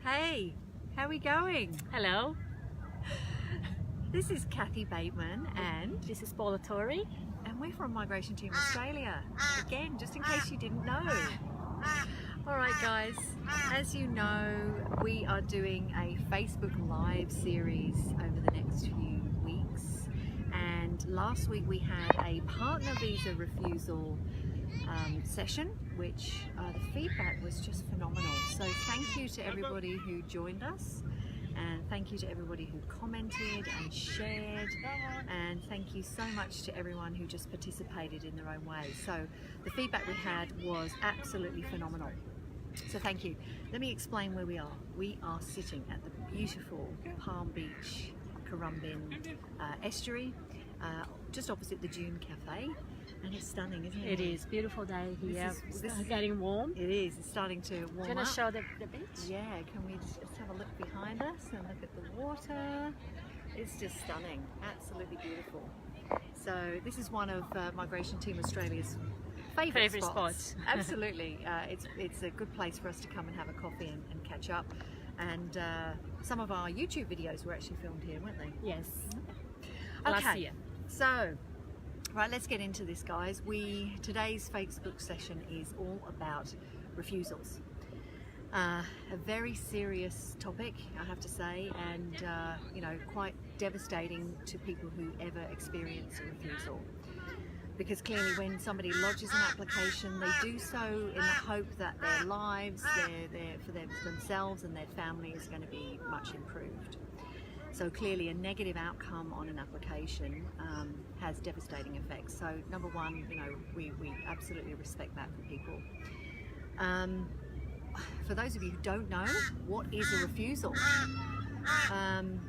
Hey, how are we going? Hello, This is Kathy Bateman and this is Paula and we're from Migration Team Australia. Again, just in case you didn't know. Alright guys, as you know, we are doing a Facebook Live series over the next few weeks, and last week we had a partner visa refusal session, which the feedback was just phenomenal. So thank you to everybody who joined us, and thank you to everybody who commented and shared, and thank you so much to everyone who just participated in their own way. So the feedback we had was absolutely phenomenal. So thank you. Let me explain where we are. We are sitting at the beautiful Palm Beach Currumbin estuary, just opposite the Dune Cafe. And it's stunning, isn't it? It is beautiful day here. This It's is getting warm. It is. It's starting to warm Do you want up. to show the beach? Yeah. Can we just have a look behind us and look at the water? It's just stunning. Absolutely beautiful. So this is one of Migration Team Australia's favourite spots. Absolutely. It's a good place for us to come and have a coffee and catch up. And some of our YouTube videos were actually filmed here, weren't they? Yes. Okay. Last year. So, right, let's get into this, guys. Today's Facebook session is all about refusals. A very serious topic, I have to say, and you know, quite devastating to people who ever experience a refusal. Because clearly, when somebody lodges an application, they do so in the hope that their lives, for themselves and their family, is going to be much improved. So clearly, a negative outcome on an application has devastating effects. So number one, you know, we absolutely respect that for people. For those of you who don't know, what is a refusal? And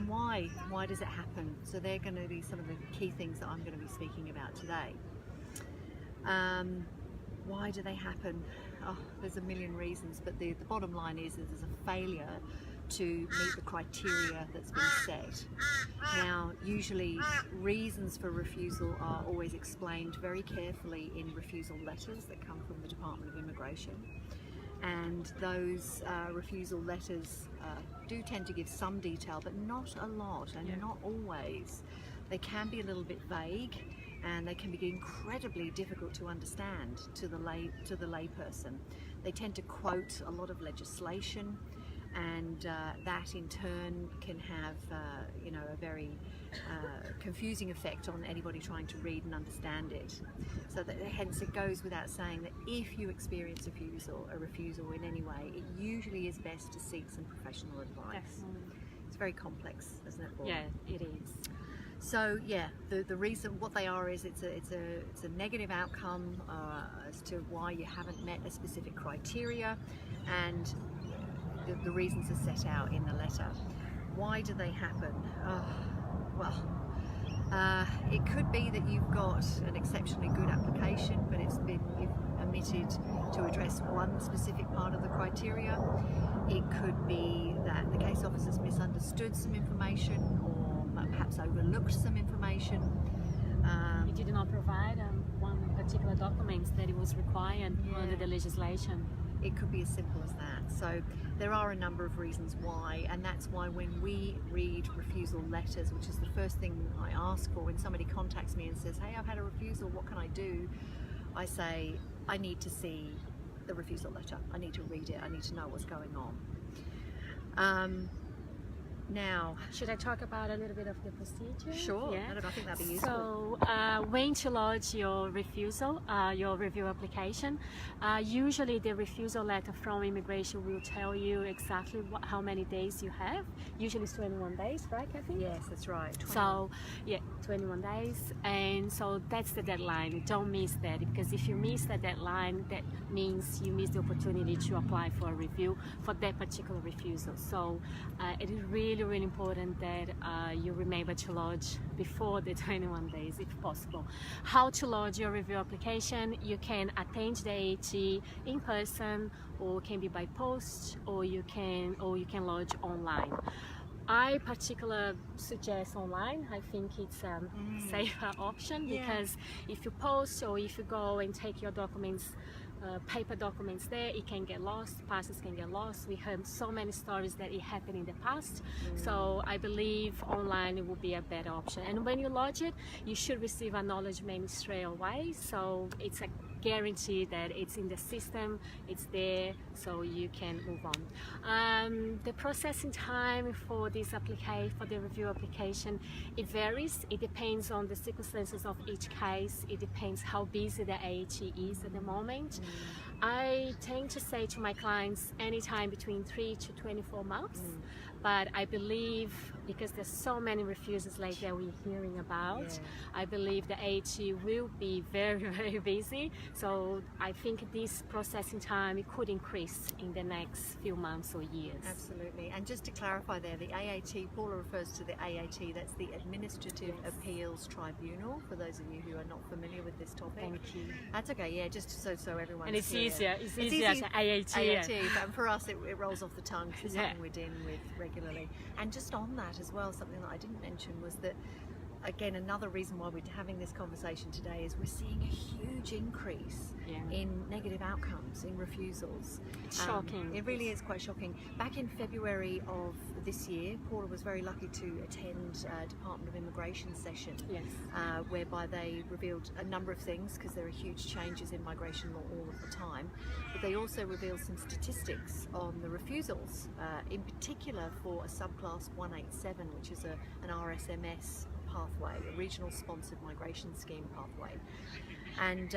why does it happen? So they're going to be some of the key things that I'm going to be speaking about today. Why do they happen? Oh, there's a million reasons, but the bottom line is that there's a failure to meet the criteria that's been set. Now, usually reasons for refusal are always explained very carefully in refusal letters that come from the Department of Immigration. And those refusal letters do tend to give some detail, but not a lot, and not always. They can be a little bit vague, and they can be incredibly difficult to understand to the layperson. They tend to quote a lot of legislation, and that in turn can have you know, a very confusing effect on anybody trying to read and understand it. So that, hence it goes without saying that if you experience a refusal in any way, it usually is best to seek some professional advice. Definitely. It's very complex, isn't it, Paula? Yeah, it is. So yeah, the reason what they are is it's a negative outcome as to why you haven't met a specific criteria, and the reasons are set out in the letter. Why do they happen? Well, it could be that you've got an exceptionally good application, but you've omitted to address one specific part of the criteria. It could be that the case officer's misunderstood some information, or perhaps overlooked some information. You did not provide one particular document that it was required under the legislation. It could be as simple as that. So there are a number of reasons why, and that's why when we read refusal letters, which is the first thing I ask for when somebody contacts me and says, hey, I've had a refusal, what can I do? I say, I need to see the refusal letter. I need to read it. I need to know what's going on. Now, should I talk about a little bit of the procedure? Sure, yeah. I think that'd be useful. So when to lodge your refusal, your review application, usually the refusal letter from immigration will tell you exactly how many days you have. Usually it's 21 days, right, Kathy? Yes, that's right. 21. So yeah, 21 days, and so that's the deadline. Don't miss that, because if you miss that deadline, that means you miss the opportunity to apply for a review for that particular refusal. So it is really important that you remember to lodge before the 21 days if possible. How to lodge your review application? You can attend the AT in person, or can be by post, or you can lodge online. I particularly suggest online. I think it's a safer option, because if you post or if you go and take your documents paper documents there, it can get lost, passports can get lost. We heard so many stories that it happened in the past. So I believe online it will be a better option. And when you lodge it, you should receive acknowledgement straight away. So it's a guarantee that it's in the system, it's there, so you can move on. The processing time for this for the review application, it varies. It depends on the circumstances of each case. It depends how busy the AHE is at the moment. I tend to say to my clients anytime between 3 to 24 months. But I believe, because there's so many refusals like that we're hearing about, I believe the AHE will be very, very busy. So I think this processing time, it could increase in the next few months or years. Absolutely. And just to clarify there, the AAT, Paula refers to the AAT, that's the Administrative Appeals Tribunal, for those of you who are not familiar with this topic. Thank you. That's okay, yeah, just so everyone's And it's clear. easier, it's easier to AAT. But for us it rolls off the tongue because it's something we're dealing with regularly. And just on that as well, something that I didn't mention was that, again, another reason why we're having this conversation today is we're seeing a huge increase in negative outcomes, in refusals. It's shocking. It really is quite shocking. Back in February of this year, Paula was very lucky to attend a Department of Immigration session, whereby they revealed a number of things, because there are huge changes in migration law all of the time. But they also revealed some statistics on the refusals, in particular for a subclass 187, which is an RSMS pathway, a regional sponsored migration scheme pathway. And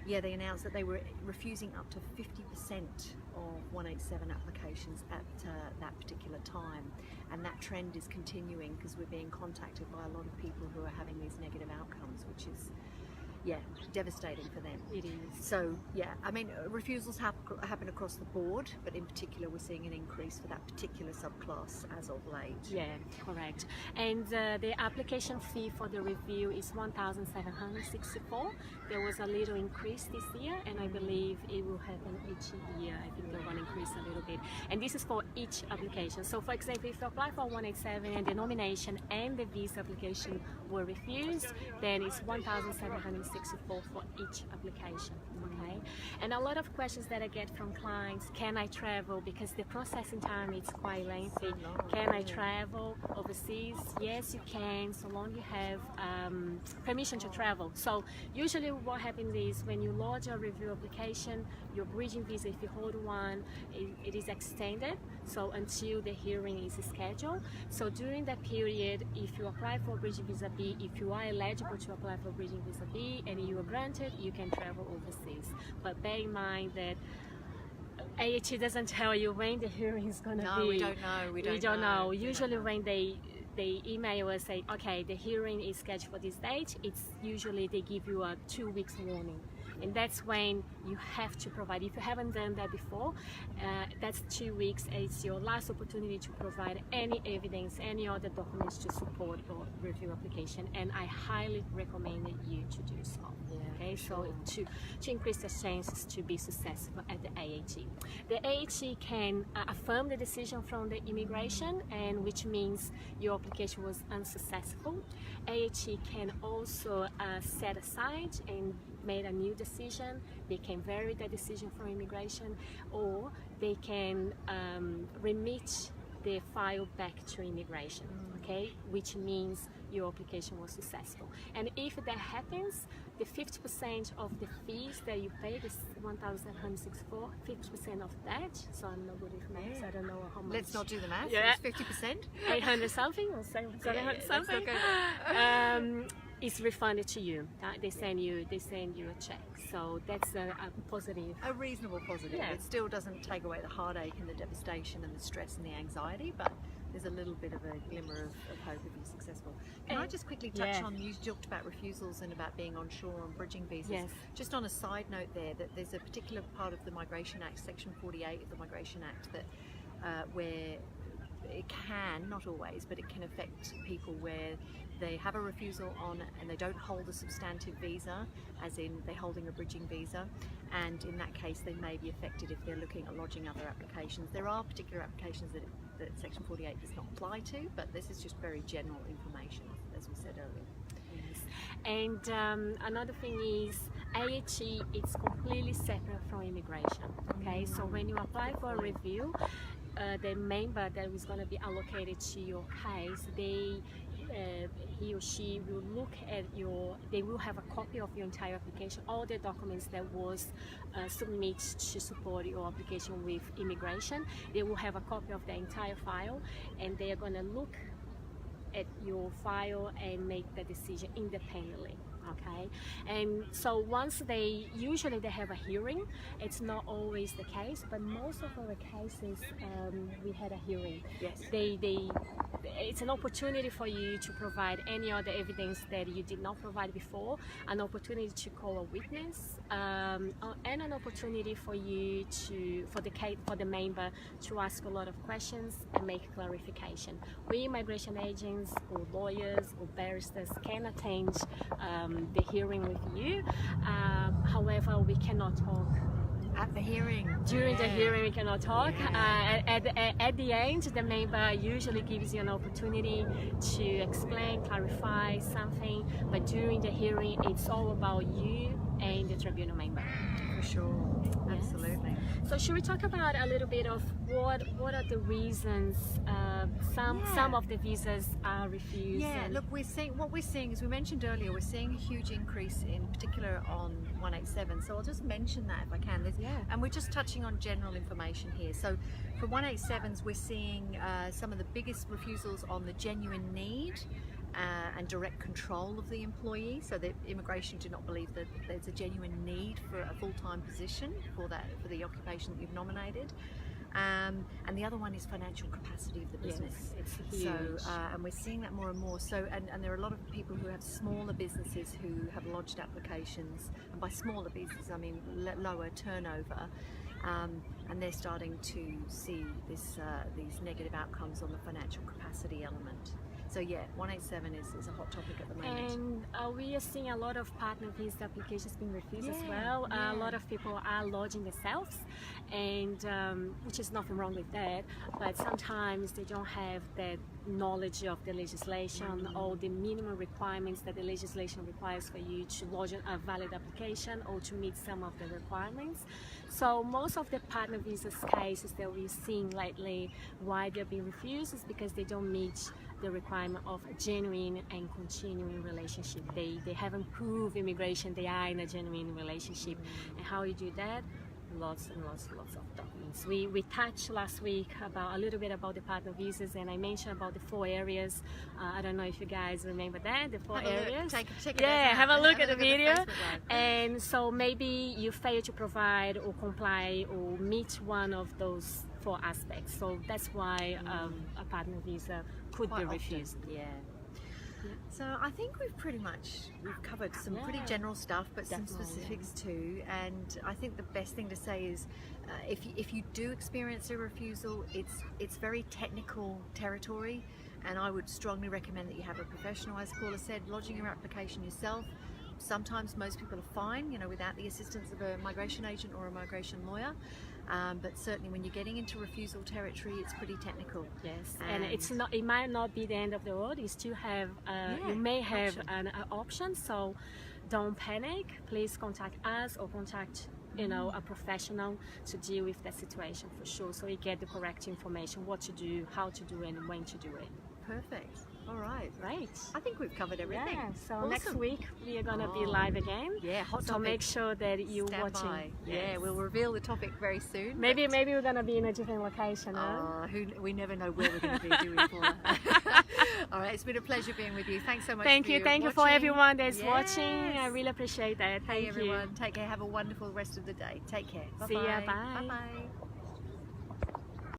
they announced that they were refusing up to 50% of 187 applications at that particular time. And that trend is continuing, because we're being contacted by a lot of people who are having these negative outcomes, which is devastating for them. It is. So I mean, refusals happen across the board, but in particular we're seeing an increase for that particular subclass as of late. Yeah, correct. And the application fee for the review is $1,764. There was a little increase this year, and I believe it will happen each year. I think they're going to increase a little bit. And this is for each application. So for example, if you apply for 187 and the nomination and the visa application were refused, then it's $1,764 for each application. Okay, and a lot of questions that I get from clients: can I travel? Because the processing time is quite lengthy. Can I travel overseas? Yes, you can, so long you have permission to travel. So usually what happens is, when you lodge a review application, your bridging visa, if you hold one, it is extended, so until the hearing is scheduled. So during that period, if you apply for bridging visa B, if you are eligible to apply for bridging visa B and you are granted, you can travel overseas. But bear in mind that AHE doesn't tell you when the hearing is going to be. No, we don't know. We don't know. Usually when they email us, say, okay, the hearing is scheduled for this date, it's usually they give you a 2 weeks warning. And that's when you have to provide. If you haven't done that before, that's 2 weeks. It's your last opportunity to provide any evidence, any other documents to support your review application. And I highly recommend you to do so. Okay, so to increase the chances to be successful at the AHE. The AHE can affirm the decision from the immigration, and which means your application was unsuccessful. AHE can also set aside and made a new decision. They can vary the decision from immigration, or they can remit the file back to immigration, okay, which means your application was successful. And if that happens, the 50% of the fees that you pay, this $1,164, 50% of that, so I'm not good with maths, I don't know how much. Let's not do the math. It's 50%. 800 something or 700 something. It's refunded to you. They send you a check. So that's a positive. A reasonable positive. Yeah. It still doesn't take away the heartache and the devastation and the stress and the anxiety, but there's a little bit of a glimmer of hope if you're successful. Can I just quickly touch on, you talked about refusals and about being onshore on bridging visas. Yes. Just on a side note there, that there's a particular part of the Migration Act, Section 48 of the Migration Act, that where it can, not always, but it can affect people where they have a refusal on and they don't hold a substantive visa, as in they're holding a bridging visa, and in that case they may be affected if they're looking at lodging other applications. There are particular applications that Section 48 does not apply to, but this is just very general information, as we said earlier. Yes. And another thing is, AHE is completely separate from immigration. Okay, so when you apply for a review, the member that is going to be allocated to your case, he or she will look at they will have a copy of your entire application, all the documents that was submitted to support your application with immigration. They will have a copy of the entire file, and they are going to look at your file and make the decision independently. Okay, and so once usually they have a hearing. It's not always the case, but most of our cases we had a hearing. Yes. It's an opportunity for you to provide any other evidence that you did not provide before, an opportunity to call a witness, and an opportunity for you for the member to ask a lot of questions and make clarification. We immigration agents or lawyers or barristers can attend the hearing with you. However, we cannot talk at the hearing. During the hearing, we cannot talk. At the end, the member usually gives you an opportunity to explain, clarify something. But during the hearing, it's all about you and the tribunal member. For sure, absolutely. So should we talk about a little bit of what are the reasons some of the visas are refused? Yeah, look, what we're seeing, as we mentioned earlier, we're seeing a huge increase in particular on 187. So I'll just mention that if I can. And we're just touching on general information here. So for 187s, we're seeing some of the biggest refusals on the genuine need and direct control of the employee, so that immigration do not believe that there's a genuine need for a full-time position for the occupation that you've nominated. And the other one is financial capacity of the business. Yes, it's huge. So, and we're seeing that more and more. So, and there are a lot of people who have smaller businesses who have lodged applications, and by smaller businesses I mean lower turnover. And they're starting to see these negative outcomes on the financial capacity element. So yeah, 187 is a hot topic at the moment. And we are seeing a lot of partner visa applications being refused as well. A lot of people are lodging themselves, and which is nothing wrong with that, but sometimes they don't have that knowledge of the legislation or the minimum requirements that the legislation requires for you to lodge a valid application or to meet some of the requirements. So most of the partner visas cases that we've seen lately, why they're being refused is because they don't meet the requirement of a genuine and continuing relationship. They haven't proved immigration they are in a genuine relationship. And how you do that? Lots and lots of documents. We touched last week a little bit about the partner visas, and I mentioned about the 4 areas. I don't know if you guys remember that, the 4 areas. Check it out. Have a look at the video. And so maybe you fail to provide or comply or meet one of those 4 aspects. So that's why a partner visa could be refused. So I think we've covered some pretty general stuff, but some specifics too. And I think the best thing to say is, if you do experience a refusal, it's very technical territory, and I would strongly recommend that you have a professional, as Paula said, lodging your application yourself. Sometimes most people are fine, without the assistance of a migration agent or a migration lawyer. But certainly when you're getting into refusal territory, it's pretty technical. Yes, and it might not be the end of the road. You still have, you may have an option. So don't panic. Please contact us or contact a professional to deal with that situation for sure. So you get the correct information, what to do, how to do it, and when to do it. Perfect. All right. Right. I think we've covered everything. Yeah, so next week we are going to be live again. Yeah, hot topic. So make sure that you're watching. By. Yeah, we'll reveal the topic very soon. Maybe we're going to be in a different location. We never know where we're going to be doing for. All right, it's been a pleasure being with you. Thanks so much. Thank you for everyone that's watching. I really appreciate that. Thank you. Everyone. Take care. Have a wonderful rest of the day. Take care. Bye-bye. See ya. Bye. Bye-bye.